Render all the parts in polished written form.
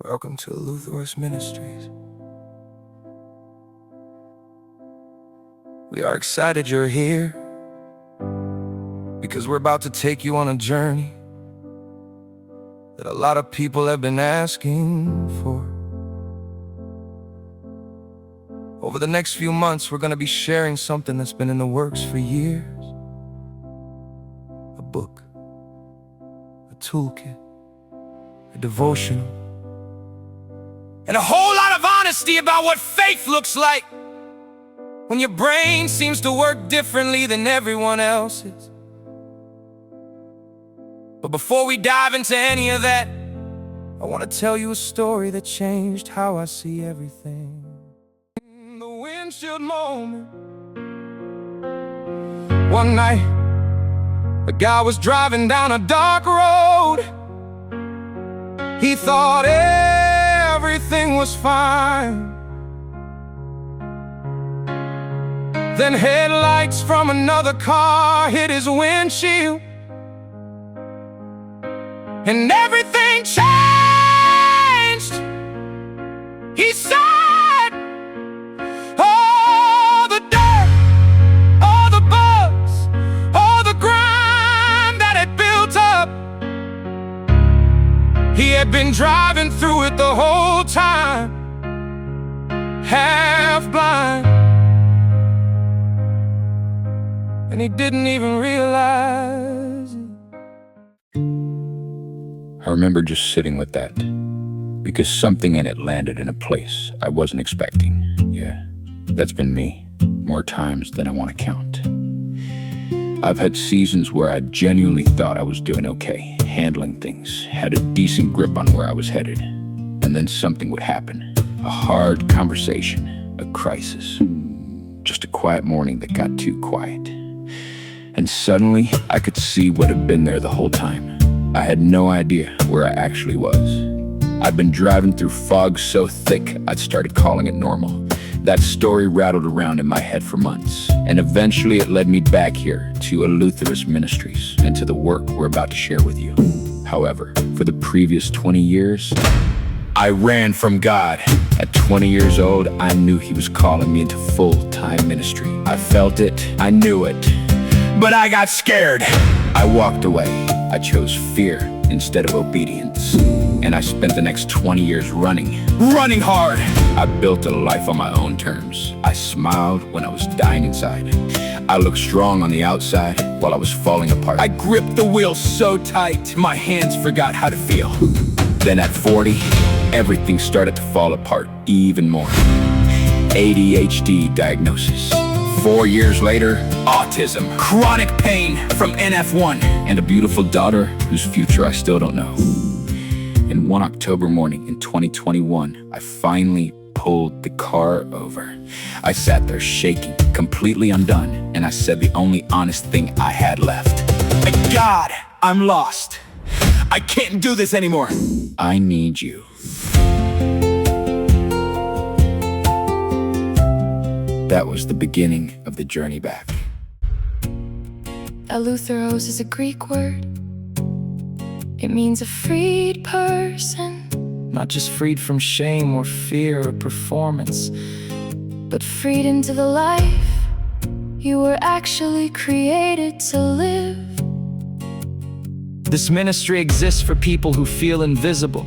Welcome to Eleutheros Ministries. We are excited you're here because we're about to take you on a journey that a lot of people have been asking for. Over the next few months, we're going to be sharing something that's been in the works for years. A book, a toolkit, a devotional, and a whole lot of honesty about what faith looks like when your brain seems to work differently than everyone else's. But before we dive into any of that, I want to tell you a story that changed how I see everything. The windshield moment. One night, a guy was driving down a dark road. He thought everything was fine. Then headlights from another car hit his windshield, and everything changed. He said, all the dirt, all the bugs, all the grime that had built up, he had been driving through it the whole time, half blind, and he didn't even realize it. I remember just sitting with that, because something in it landed in a place I wasn't expecting. Yeah, that's been me, more times than I want to count. I've had seasons where I genuinely thought I was doing okay, handling things, had a decent grip on where I was headed. And then something would happen. A hard conversation, a crisis, just a quiet morning that got too quiet. And suddenly, I could see what had been there the whole time. I had no idea where I actually was. I'd been driving through fog so thick, I'd started calling it normal. That story rattled around in my head for months, and eventually it led me back here to Eleutheros Ministries and to the work we're about to share with you. However, for the previous 20 years, I ran from God. At 20 years old, I knew He was calling me into full-time ministry. I felt it, I knew it, but I got scared. I walked away. I chose fear instead of obedience. And I spent the next 20 years running hard. I built a life on my own terms. I smiled when I was dying inside. I looked strong on the outside while I was falling apart. I gripped the wheel so tight, my hands forgot how to feel. Then at 40, everything started to fall apart even more. ADHD diagnosis. 4 years later, autism, chronic pain from NF1, and a beautiful daughter whose future I still don't know. And one October morning in 2021, I finally pulled the car over. I sat there shaking, completely undone, and I said the only honest thing I had left. God, I'm lost. I can't do this anymore. I need you. That was the beginning of the journey back. Eleutheros is a Greek word. It means a freed person. Not just freed from shame or fear or performance, But freed into the life you were actually created to live. this ministry exists for people who feel invisible,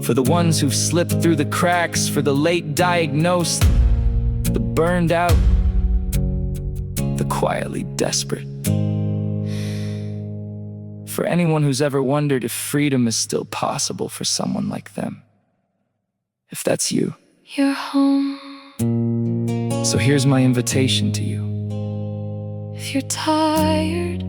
for the ones who've slipped through the cracks, for the late diagnosed, the burned out, the quietly desperate. For anyone who's ever wondered if freedom is still possible for someone like them. If that's you. You're home. So here's my invitation to you. If you're tired,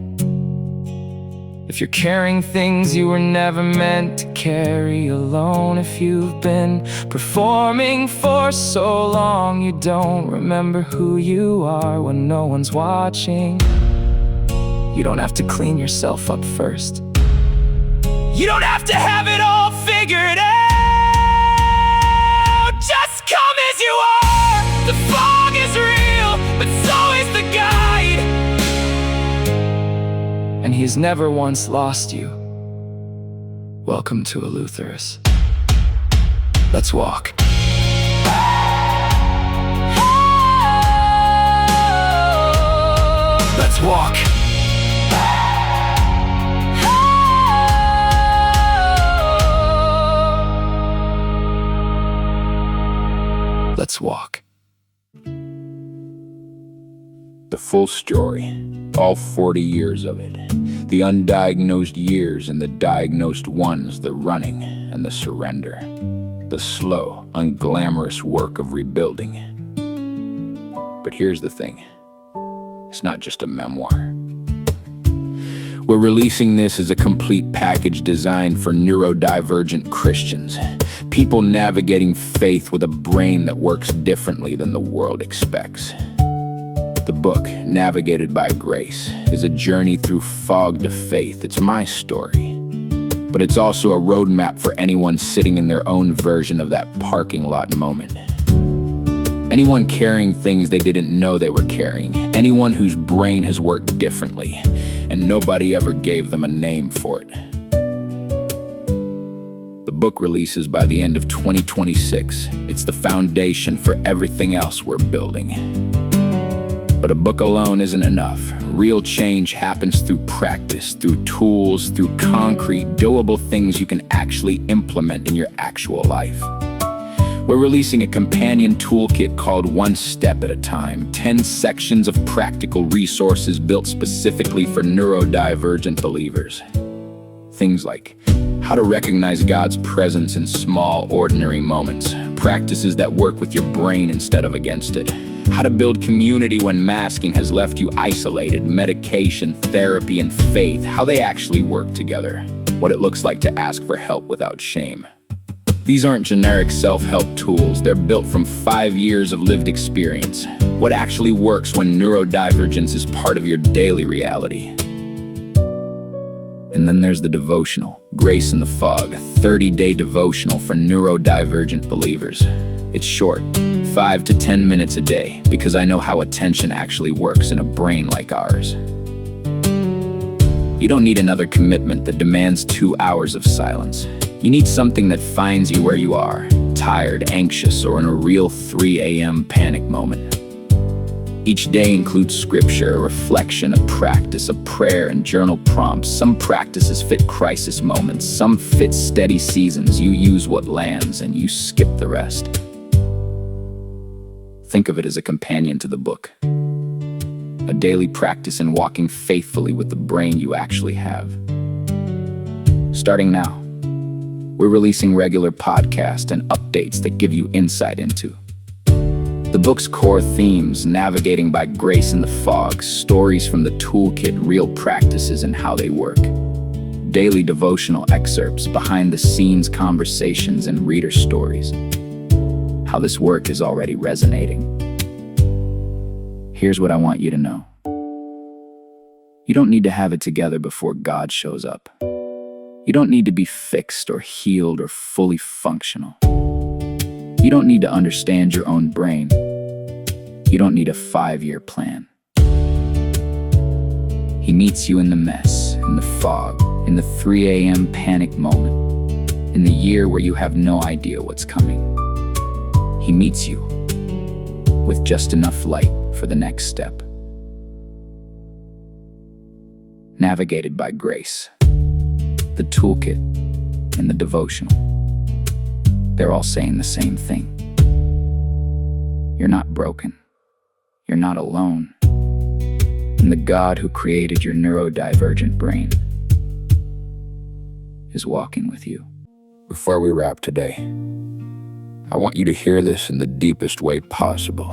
If you're carrying things you were never meant to carry alone, if you've been performing for so long you don't remember who you are when no one's watching, you don't have to clean yourself up first. You don't have to have it all figured out. Just come as you are. The fog is real, but so is the guide. And He's never once lost you. Welcome to Eleutheros. Let's walk. Let's walk. Let's walk. The full story, all 40 years of it. The undiagnosed years and the diagnosed ones, the running and the surrender. The slow, unglamorous work of rebuilding. But here's the thing. It's not just a memoir. We're releasing this as a complete package designed for neurodivergent Christians. People navigating faith with a brain that works differently than the world expects. The book, Navigated by Grace, is a journey through fog to faith. It's my story. But it's also a roadmap for anyone sitting in their own version of that parking lot moment. Anyone carrying things they didn't know they were carrying. Anyone whose brain has worked differently, and nobody ever gave them a name for it. The book releases by the end of 2026. It's the foundation for everything else we're building. But a book alone isn't enough. Real change happens through practice, through tools, through concrete, doable things you can actually implement in your actual life. We're releasing a companion toolkit called One Step at a Time, 10 sections of practical resources built specifically for neurodivergent believers. Things like how to recognize God's presence in small, ordinary moments, practices that work with your brain instead of against it, how to build community when masking has left you isolated, medication, therapy, and faith, how they actually work together, what it looks like to ask for help without shame. These aren't generic self-help tools. They're built from 5 years of lived experience. What actually works when neurodivergence is part of your daily reality. And then there's the devotional, Grace in the Fog, a 30-day devotional for neurodivergent believers. It's short, 5 to 10 minutes a day, because I know how attention actually works in a brain like ours. You don't need another commitment that demands 2 hours of silence. You need something that finds you where you are, tired, anxious, or in a real 3 a.m. panic moment. Each day includes scripture, a reflection, a practice, a prayer, and journal prompts. Some practices fit crisis moments, some fit steady seasons. You use what lands and you skip the rest. Think of it as a companion to the book. A daily practice in walking faithfully with the brain you actually have. Starting now, we're releasing regular podcasts and updates that give you insight into the book's core themes, navigating by grace in the fog, stories from the toolkit, real practices and how they work, daily devotional excerpts, behind-the-scenes conversations, and reader stories. How this work is already resonating. Here's what I want you to know. You don't need to have it together before God shows up. You don't need to be fixed or healed or fully functional. You don't need to understand your own brain. You don't need a 5-year plan. He meets you in the mess, in the fog, in the 3 a.m. panic moment, in the year where you have no idea what's coming. He meets you with just enough light for the next step. Navigated by Grace, the toolkit, and the devotional. They're all saying the same thing. You're not broken. You're not alone. And the God who created your neurodivergent brain is walking with you. Before we wrap today, I want you to hear this in the deepest way possible.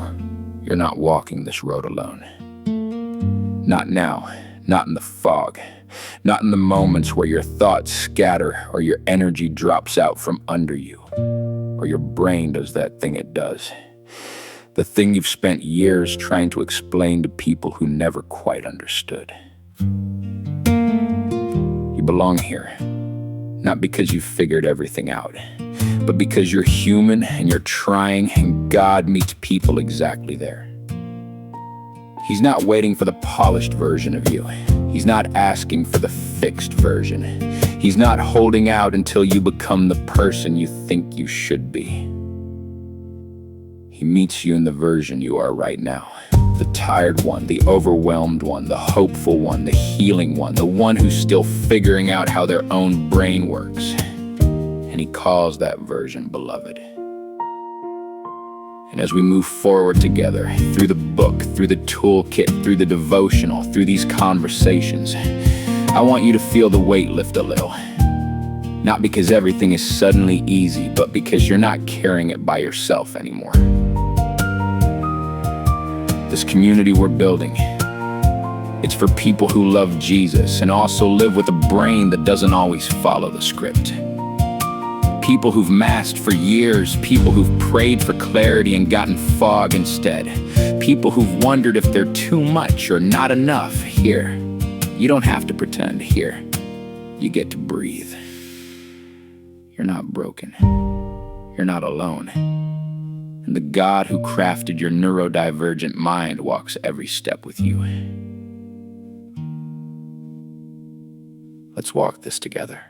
You're not walking this road alone. Not now, not in the fog, not in the moments where your thoughts scatter or your energy drops out from under you, or your brain does that thing it does. The thing you've spent years trying to explain to people who never quite understood. You belong here, not because you've figured everything out, but because you're human and you're trying, and God meets people exactly there. He's not waiting for the polished version of you. He's not asking for the fixed version. He's not holding out until you become the person you think you should be. He meets you in the version you are right now. The tired one, the overwhelmed one, the hopeful one, the healing one, the one who's still figuring out how their own brain works. And he calls that version beloved. And as we move forward together, through the book, through the toolkit, through the devotional, through these conversations, I want you to feel the weight lift a little. Not because everything is suddenly easy, but because you're not carrying it by yourself anymore. This community we're building, it's for people who love Jesus and also live with a brain that doesn't always follow the script. People who've masked for years, people who've prayed for clarity and gotten fog instead. People who've wondered if they're too much or not enough. Here, you don't have to pretend. Here, you get to breathe. You're not broken. You're not alone. And the God who crafted your neurodivergent mind walks every step with you. Let's walk this together.